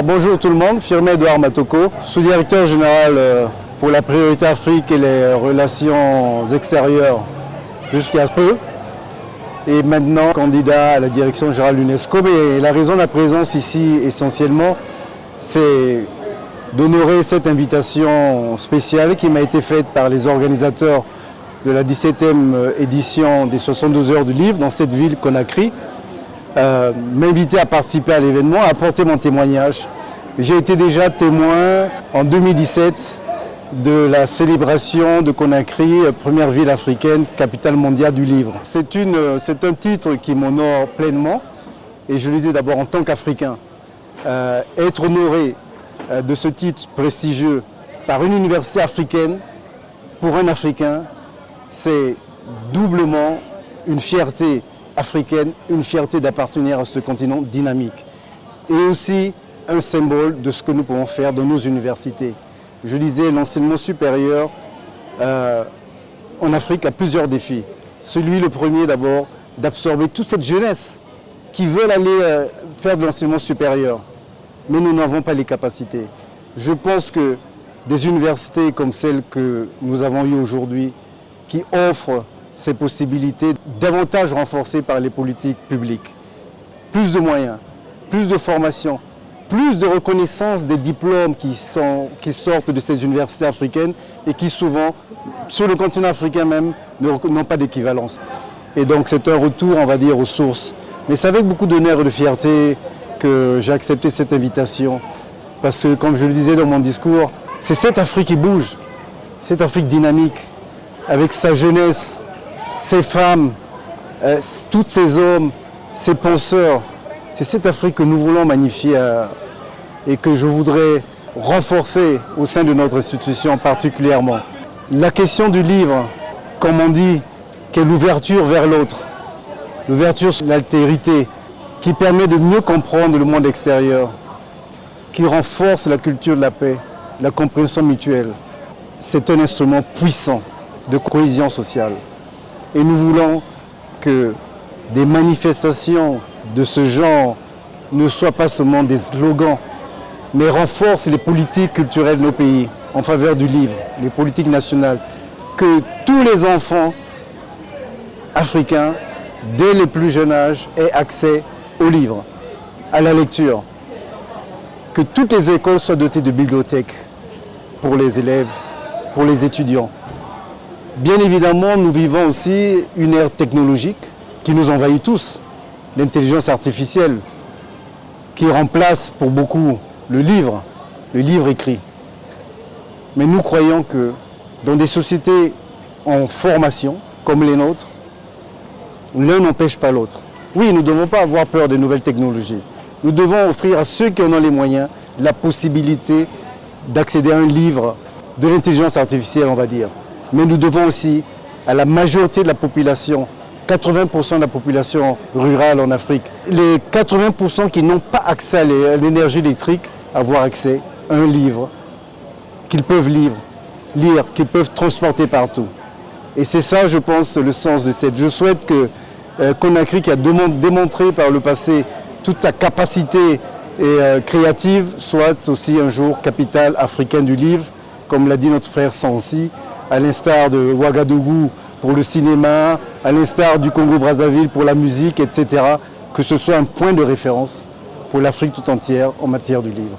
Alors bonjour tout le monde, Firmin Edouard Matoko, sous-directeur général pour la priorité Afrique et les relations extérieures jusqu'à peu. Et maintenant candidat à la direction générale de l'UNESCO. Mais la raison de la présence ici essentiellement, c'est d'honorer cette invitation spéciale qui m'a été faite par les organisateurs de la 17e édition des 72 heures du livre dans cette ville Conakry. M'inviter à participer à l'événement, à apporter mon témoignage. J'ai été déjà témoin en 2017 de la célébration de Conakry, première ville africaine, capitale mondiale du livre. C'est un titre qui m'honore pleinement et je le dis d'abord en tant qu'Africain. Être honoré de ce titre prestigieux par une université africaine, pour un Africain, c'est doublement une fierté africaine, une fierté d'appartenir à ce continent dynamique. Et aussi un symbole de ce que nous pouvons faire dans nos universités. Je disais, l'enseignement supérieur en Afrique a plusieurs défis. Celui, le premier d'abord, d'absorber toute cette jeunesse qui veulent aller faire de l'enseignement supérieur. Mais nous n'avons pas les capacités. Je pense que des universités comme celle que nous avons eues aujourd'hui, qui offrent ces possibilités davantage renforcées par les politiques publiques, plus de moyens, plus de formation, plus de reconnaissance des diplômes qui sortent de ces universités africaines et qui souvent, sur le continent africain même, n'ont pas d'équivalence. Et donc c'est un retour, on va dire, aux sources. Mais c'est avec beaucoup d'honneur et de fierté que j'ai accepté cette invitation. Parce que, comme je le disais dans mon discours, c'est cette Afrique qui bouge, cette Afrique dynamique, avec sa jeunesse, ses femmes, tous ces hommes, ces penseurs. C'est cette Afrique que nous voulons magnifier et que je voudrais renforcer au sein de notre institution particulièrement. La question du livre, comme on dit, qui est l'ouverture vers l'autre, l'ouverture sur l'altérité, qui permet de mieux comprendre le monde extérieur, qui renforce la culture de la paix, la compréhension mutuelle. C'est un instrument puissant de cohésion sociale. Et nous voulons que des manifestations de ce genre ne soient pas seulement des slogans, mais renforcent les politiques culturelles de nos pays en faveur du livre, les politiques nationales. Que tous les enfants africains, dès le plus jeune âge, aient accès aux livres, à la lecture. Que toutes les écoles soient dotées de bibliothèques pour les élèves, pour les étudiants. Bien évidemment, nous vivons aussi une ère technologique qui nous envahit tous. L'intelligence artificielle qui remplace pour beaucoup le livre écrit. Mais nous croyons que dans des sociétés en formation, comme les nôtres, l'un n'empêche pas l'autre. Oui, nous ne devons pas avoir peur des nouvelles technologies. Nous devons offrir à ceux qui en ont les moyens la possibilité d'accéder à un livre de l'intelligence artificielle, on va dire. Mais nous devons aussi, à la majorité de la population, 80% de la population rurale en Afrique, les 80% qui n'ont pas accès à l'énergie électrique, avoir accès à un livre qu'ils peuvent lire, qu'ils peuvent transporter partout. Et c'est ça, je pense, le sens de cette. Je souhaite que Conakry, qui a démontré par le passé toute sa capacité créative, soit aussi un jour capitale africaine du livre, comme l'a dit notre frère Sansi, à l'instar de Ouagadougou pour le cinéma, à l'instar du Congo-Brazzaville pour la musique, etc. Que ce soit un point de référence pour l'Afrique tout entière en matière du livre.